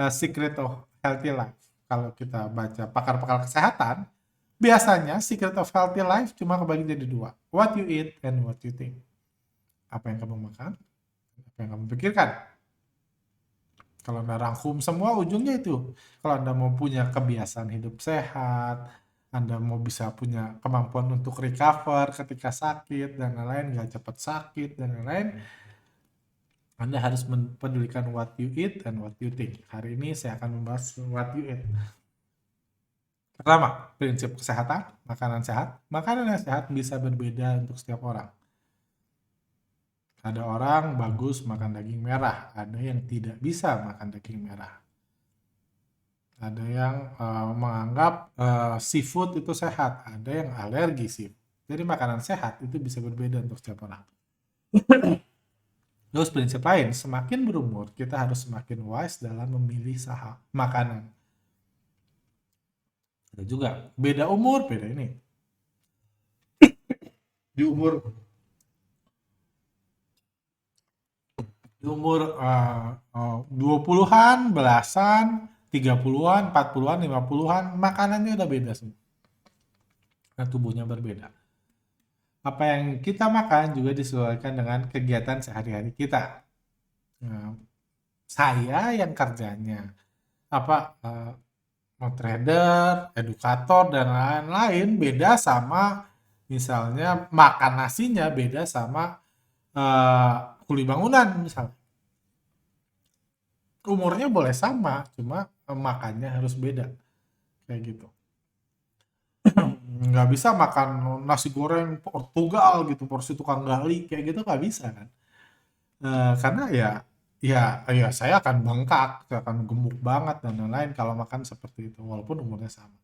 Secret of healthy life. Kalau kita baca pakar-pakar kesehatan, biasanya secret of healthy life cuma kebagi jadi dua. What you eat and what you think. Apa yang kamu makan, apa yang kamu pikirkan. Kalau Anda rangkum semua, ujungnya itu. Kalau Anda mau punya kebiasaan hidup sehat, Anda mau bisa punya kemampuan untuk recover ketika sakit, dan lain-lain, nggak cepat sakit, dan lain-lain, Anda harus mempedulikan what you eat and what you think. Hari ini saya akan membahas what you eat. Pertama, prinsip kesehatan, makanan sehat. Makanan yang sehat bisa berbeda untuk setiap orang. Ada orang bagus makan daging merah, ada yang tidak bisa makan daging merah. Ada yang menganggap seafood itu sehat, ada yang alergi seafood. Jadi makanan sehat itu bisa berbeda untuk setiap orang. Terus prinsip lain, semakin berumur kita harus semakin wise dalam memilih makanan. Ada juga beda umur, beda ini. Di umur 20-an, belasan, 30-an, 40-an, 50-an, makanannya udah beda semua. Nah, tubuhnya berbeda. Apa yang kita makan juga disesuaikan dengan kegiatan sehari-hari kita. Nah, saya yang kerjanya trader, edukator, dan lain-lain beda sama misalnya makan nasinya beda sama kuli bangunan misalnya. Umurnya boleh sama, cuma makannya harus beda. Kayak gitu. Nggak bisa makan nasi goreng Portugal gitu, porsi tukang gali, kayak gitu nggak bisa kan. Karena ya saya akan bengkak, saya akan gemuk banget dan lain-lain kalau makan seperti itu, walaupun umurnya sama.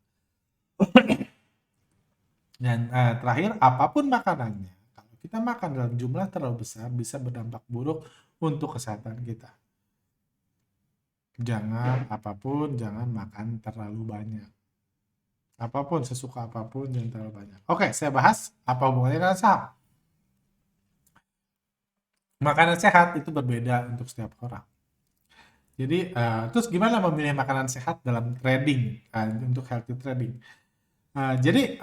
Dan terakhir, apapun makanannya, kalau kita makan dalam jumlah terlalu besar, bisa berdampak buruk untuk kesehatan kita. Jangan makan terlalu banyak. Apapun, sesuka apapun, jangan terlalu banyak. Oke, saya bahas apa hubungannya dengan saham. Makanan sehat itu berbeda untuk setiap orang. Jadi, terus gimana memilih makanan sehat dalam trading, untuk healthy trading? Jadi,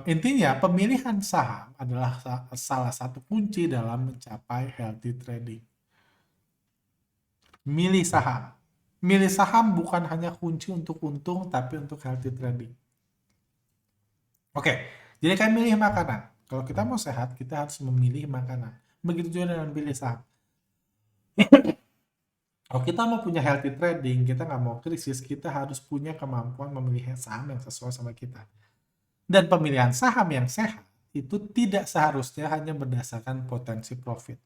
intinya pemilihan saham adalah salah satu kunci dalam mencapai healthy trading. Milih saham bukan hanya kunci untuk untung, tapi untuk healthy trading. Oke, jadi kan milih makanan. Kalau kita mau sehat, kita harus memilih makanan. Begitu juga dengan pilih saham. Kalau kita mau punya healthy trading, kita nggak mau krisis, kita harus punya kemampuan memilih saham yang sesuai sama kita. Dan pemilihan saham yang sehat itu tidak seharusnya hanya berdasarkan potensi profit.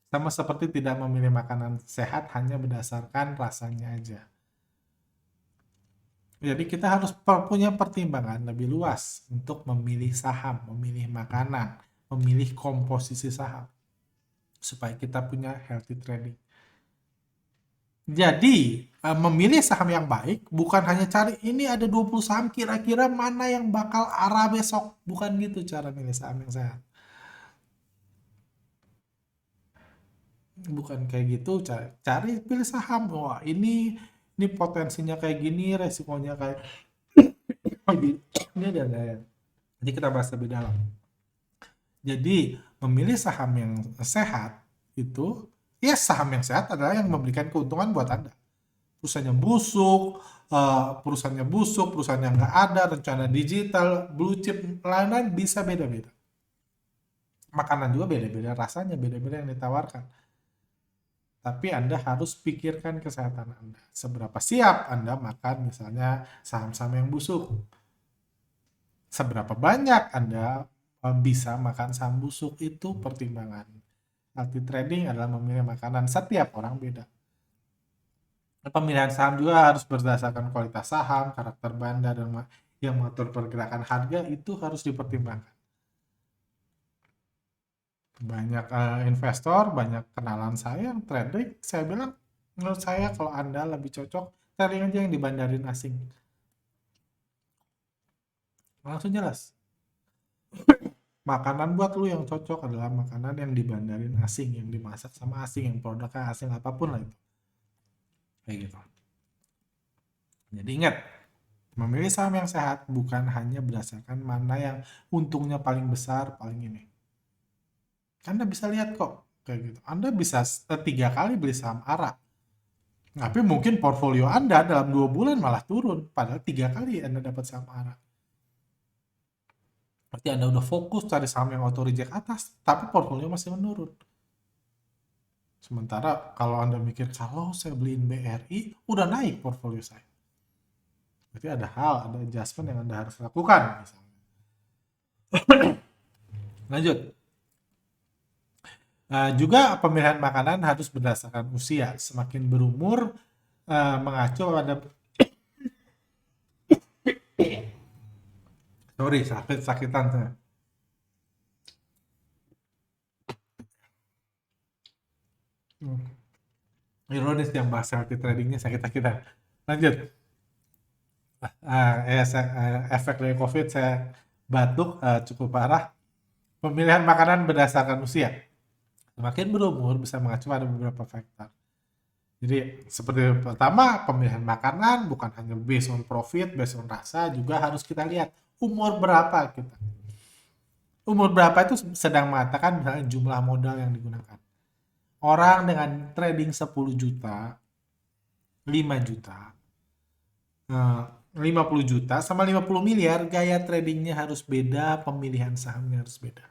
Sama seperti tidak memilih makanan sehat hanya berdasarkan rasanya aja. Jadi kita harus punya pertimbangan lebih luas untuk memilih saham, memilih makanan, memilih komposisi saham. Supaya kita punya healthy trading. Jadi, memilih saham yang baik bukan hanya cari ini ada 20 saham kira-kira mana yang bakal arah besok. Bukan gitu cara milih saham yang sehat. Bukan kayak gitu, cari pilih saham. Wah, ini potensinya kayak gini, resikonya kayak ini dan lain. Jadi kita bahas lebih dalam. Jadi, memilih saham yang sehat itu, ya saham yang sehat adalah yang memberikan keuntungan buat Anda. Perusahaannya busuk, perusahaan yang nggak ada, rencana digital, blue chip, lain-lain bisa beda-beda. Makanan juga beda-beda, rasanya beda-beda yang ditawarkan. Tapi Anda harus pikirkan kesehatan Anda. Seberapa siap Anda makan misalnya saham-saham yang busuk. Seberapa banyak Anda bisa makan saham busuk, itu pertimbangan. Healthy trading adalah memilih makanan, setiap orang beda. Pemilihan saham juga harus berdasarkan kualitas saham, karakter bandar, dan yang mengatur pergerakan harga itu harus dipertimbangkan. Banyak investor, banyak kenalan saya yang trading, saya bilang menurut saya kalau Anda lebih cocok trading aja yang di bandarin asing. Langsung jelas. Makanan buat lu yang cocok adalah makanan yang di bandarin asing, yang dimasak sama asing, yang produknya asing, apapun lah itu. Kayak gitu. Jadi ingat, memilih saham yang sehat bukan hanya berdasarkan mana yang untungnya paling besar, paling ini. Anda bisa lihat kok, kayak gitu. Anda bisa 3 kali beli saham ARA. Tapi mungkin portfolio Anda dalam 2 bulan malah turun, padahal 3 kali Anda dapat saham ARA. Berarti Anda udah fokus cari saham yang auto reject atas, tapi portfolio masih menurun. Sementara kalau Anda mikir, kalau saya beliin BRI, udah naik portfolio saya. Berarti ada adjustment yang Anda harus lakukan. Misalnya. Lanjut. Juga pemilihan makanan harus berdasarkan usia. Semakin berumur, mengacu pada sorry, sakitan saya. Ironis yang bahas healthy tradingnya sakit-sakitan. Lanjut. Efek dari COVID saya batuk cukup parah. Pemilihan makanan berdasarkan usia. Semakin berumur bisa mengacu pada beberapa faktor. Jadi seperti pertama, pemilihan makanan bukan hanya based on profit, based on rasa, juga harus kita lihat umur berapa kita. Umur berapa itu sedang mengatakan misalnya jumlah modal yang digunakan. Orang dengan trading 10 juta, 5 juta, 50 juta sama 50 miliar, gaya tradingnya harus beda, pemilihan sahamnya harus beda.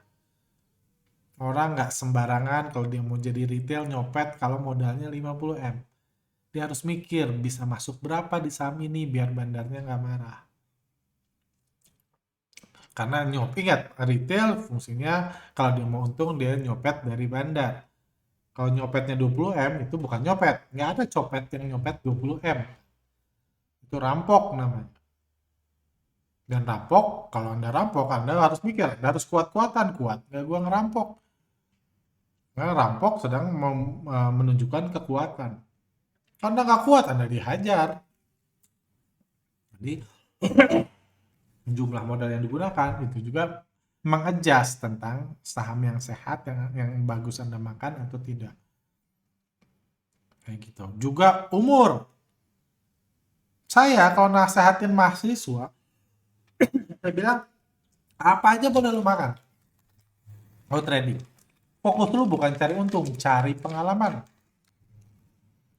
Orang nggak sembarangan kalau dia mau jadi retail nyopet kalau modalnya 50M. Dia harus mikir bisa masuk berapa di saham ini biar bandarnya nggak marah. Karena ingat retail fungsinya kalau dia mau untung dia nyopet dari bandar. Kalau nyopetnya 20M itu bukan nyopet. Nggak ada copet yang nyopet 20M. Itu rampok namanya. Dan rampok, kalau Anda rampok, Anda harus mikir, Anda harus kuat-kuatan, kuat. Nggak gua ngerampok. Karena rampok sedang menunjukkan kekuatan. Kalau Anda nggak kuat, Anda dihajar. Jadi, jumlah modal yang digunakan itu juga mengadjust tentang saham yang sehat, yang bagus Anda makan atau tidak. Kayak gitu. Juga umur. Saya kalau nasehatin mahasiswa, saya bilang, apa aja boleh lu makan. Oh, trading. Fokus lu bukan cari untung, cari pengalaman.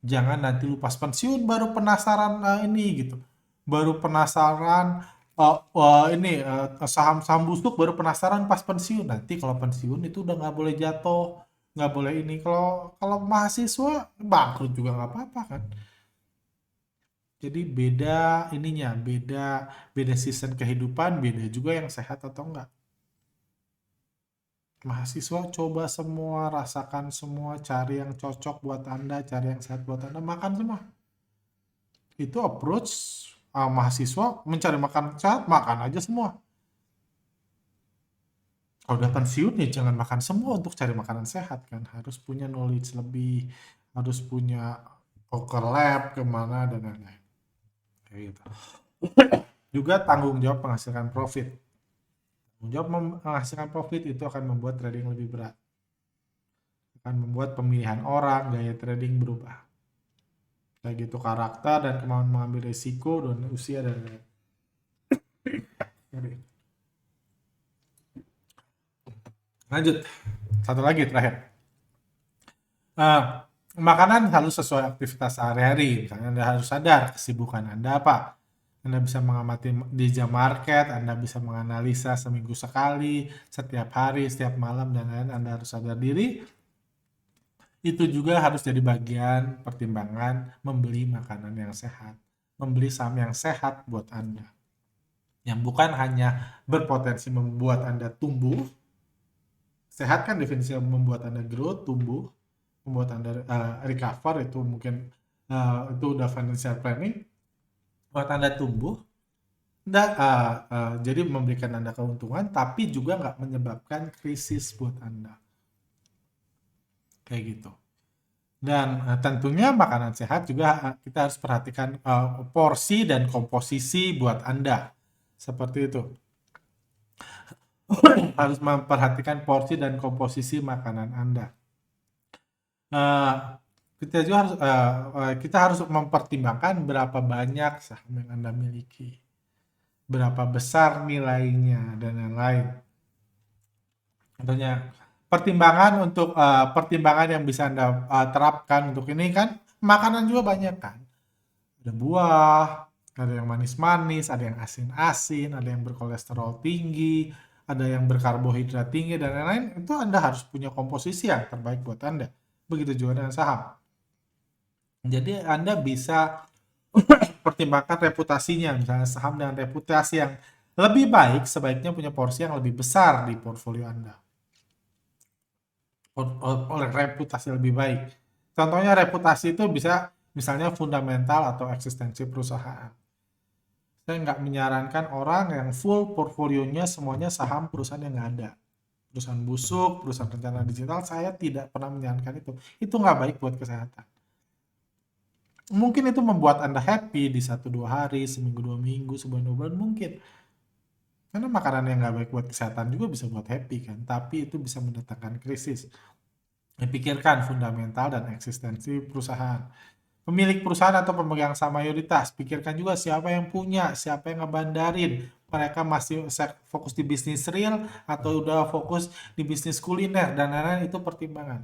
Jangan nanti lu pas pensiun baru penasaran ini gitu. Baru penasaran saham-saham busuk baru penasaran pas pensiun. Nanti kalau pensiun itu udah nggak boleh jatuh, nggak boleh ini. Kalau mahasiswa bangkrut juga nggak apa-apa kan. Jadi beda ininya, beda season kehidupan, beda juga yang sehat atau enggak. Mahasiswa coba semua, rasakan semua, cari yang cocok buat Anda, cari yang sehat buat Anda, makan semua. Itu approach mahasiswa mencari makan sehat, makan aja semua. Kalau udah pensiun ya jangan makan semua untuk cari makanan sehat kan. Harus punya knowledge lebih, harus punya ke lab, kemana, dan lain-lain. Kayak gitu. Juga tanggung jawab menghasilkan profit. Menjawab menghasilkan profit itu akan membuat trading lebih berat. Akan membuat pemilihan orang, gaya trading berubah. Kayak gitu karakter dan kemampuan mengambil risiko dan usia dan lain-lain. Lanjut. Satu lagi terakhir. Makanan harus sesuai aktivitas sehari-hari. Misalnya Anda harus sadar kesibukan Anda apa. Anda bisa mengamati di jam market, Anda bisa menganalisa seminggu sekali, setiap hari, setiap malam, dan lain-lain. Anda harus sadar diri. Itu juga harus jadi bagian pertimbangan membeli makanan yang sehat. Membeli saham yang sehat buat Anda. Yang bukan hanya berpotensi membuat Anda tumbuh. Sehat kan definisinya membuat Anda grow, tumbuh. Membuat Anda recover, itu mungkin itu udah financial planning. Buat Anda tumbuh, jadi memberikan Anda keuntungan, tapi juga nggak menyebabkan krisis buat Anda. Kayak gitu. Dan tentunya makanan sehat juga kita harus perhatikan porsi dan komposisi buat Anda. Seperti itu. Harus memperhatikan porsi dan komposisi makanan Anda. Kita harus mempertimbangkan berapa banyak saham yang Anda miliki, berapa besar nilainya, dan lain-lain. Tentunya pertimbangan yang bisa Anda terapkan untuk ini kan, makanan juga banyak kan. Ada buah, ada yang manis-manis, ada yang asin-asin, ada yang berkolesterol tinggi, ada yang berkarbohidrat tinggi, dan lain-lain. Itu Anda harus punya komposisi yang terbaik buat Anda. Begitu juga dengan saham. Jadi Anda bisa pertimbangkan reputasinya, misalnya saham dengan reputasi yang lebih baik sebaiknya punya porsi yang lebih besar di portfolio Anda. Oleh reputasi lebih baik. Contohnya reputasi itu bisa misalnya fundamental atau eksistensi perusahaan. Saya nggak menyarankan orang yang full portfolionya semuanya saham perusahaan yang nggak ada. Perusahaan busuk, perusahaan rencana digital, saya tidak pernah menyarankan itu. Itu nggak baik buat kesehatan. Mungkin itu membuat Anda happy di 1-2 hari, seminggu 2 minggu, sebulan 2 bulan mungkin. Karena makanan yang nggak baik buat kesehatan juga bisa buat happy kan, tapi itu bisa mendatangkan krisis. Pikirkan fundamental dan eksistensi perusahaan. Pemilik perusahaan atau pemegang saham mayoritas, pikirkan juga siapa yang punya, siapa yang ngebandarin. Mereka masih fokus di bisnis real atau udah fokus di bisnis kuliner dan lain-lain, itu pertimbangan.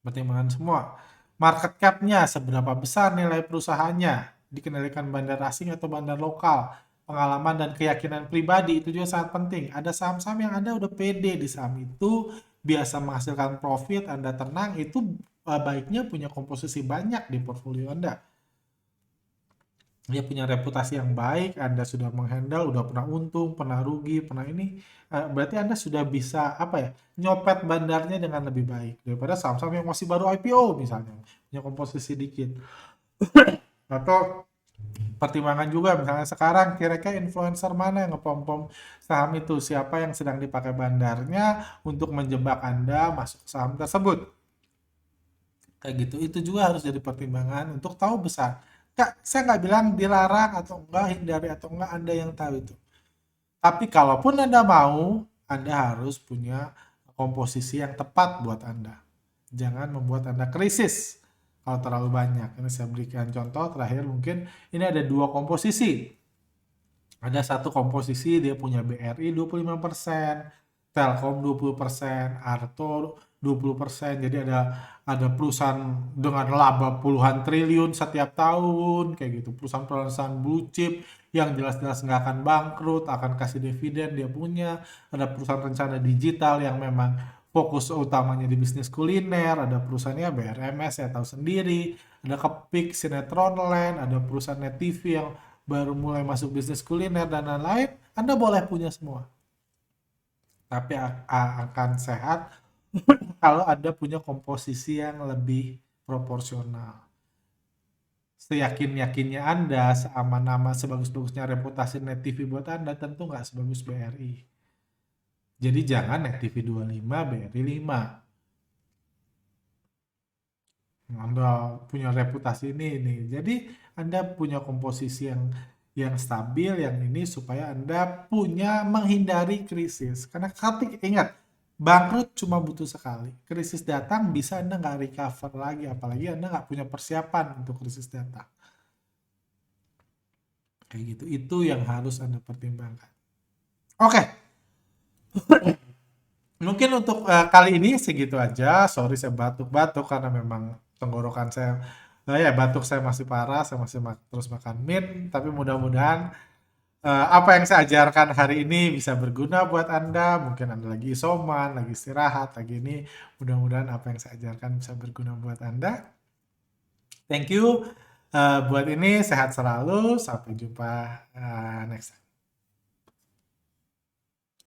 Pertimbangan semua. Market cap-nya, seberapa besar nilai perusahaannya, dikendalikan bandar asing atau bandar lokal. Pengalaman dan keyakinan pribadi itu juga sangat penting. Ada saham-saham yang Anda udah pede di saham itu, biasa menghasilkan profit, Anda tenang, itu baiknya punya komposisi banyak di portfolio Anda. Dia punya reputasi yang baik, Anda sudah menghandle, udah pernah untung, pernah rugi, pernah ini, berarti Anda sudah bisa apa ya, nyopet bandarnya dengan lebih baik daripada saham-saham yang masih baru IPO misalnya, punya komposisi dikit. Atau pertimbangan juga misalnya sekarang kira-kira influencer mana yang ngepom-pom saham itu, siapa yang sedang dipakai bandarnya untuk menjebak Anda masuk ke saham tersebut. Kayak gitu, itu juga harus jadi pertimbangan untuk tahu besar. Kak, saya nggak bilang dilarang atau enggak, hindari atau enggak, Anda yang tahu itu. Tapi kalaupun Anda mau, Anda harus punya komposisi yang tepat buat Anda. Jangan membuat Anda krisis kalau terlalu banyak. Ini saya berikan contoh terakhir, mungkin ini ada 2 komposisi. Ada satu komposisi dia punya BRI 25%, Telkom 20%, Arto 20%. Jadi ada perusahaan dengan laba puluhan triliun setiap tahun kayak gitu. Perusahaan-perusahaan blue chip yang jelas-jelas nggak akan bangkrut, akan kasih dividen dia punya. Ada perusahaan rencana digital yang memang fokus utamanya di bisnis kuliner, ada perusahaannya BRMS, saya tahu sendiri, ada Kepik, Sinetron Land, ada perusahaan Net TV yang baru mulai masuk bisnis kuliner dan lain-lain, Anda boleh punya semua. Tapi akan sehat kalau Anda punya komposisi yang lebih proporsional. Seyakin-yakinnya Anda, seaman-aman, sebagus-bagusnya reputasi Net TV buat Anda, tentu nggak sebagus BRI. Jadi jangan Net TV 25, BRI 5. Anda punya reputasi ini. Jadi Anda punya komposisi yang stabil, yang ini supaya Anda punya menghindari krisis. Karena ingat, bangkrut cuma butuh sekali. Krisis datang bisa Anda nggak recover lagi, apalagi Anda nggak punya persiapan untuk krisis datang. Kayak gitu. Itu yang harus Anda pertimbangkan. Oke. Mungkin untuk kali ini segitu aja. Sorry saya batuk-batuk karena memang tenggorokan saya, ya batuk saya masih parah, saya masih terus makan mint. Tapi mudah-mudahan apa yang saya ajarkan hari ini bisa berguna buat Anda. Mungkin Anda lagi isoman, lagi istirahat, lagi ini. Mudah-mudahan apa yang saya ajarkan bisa berguna buat Anda. Thank you. Buat ini sehat selalu. Sampai jumpa next time.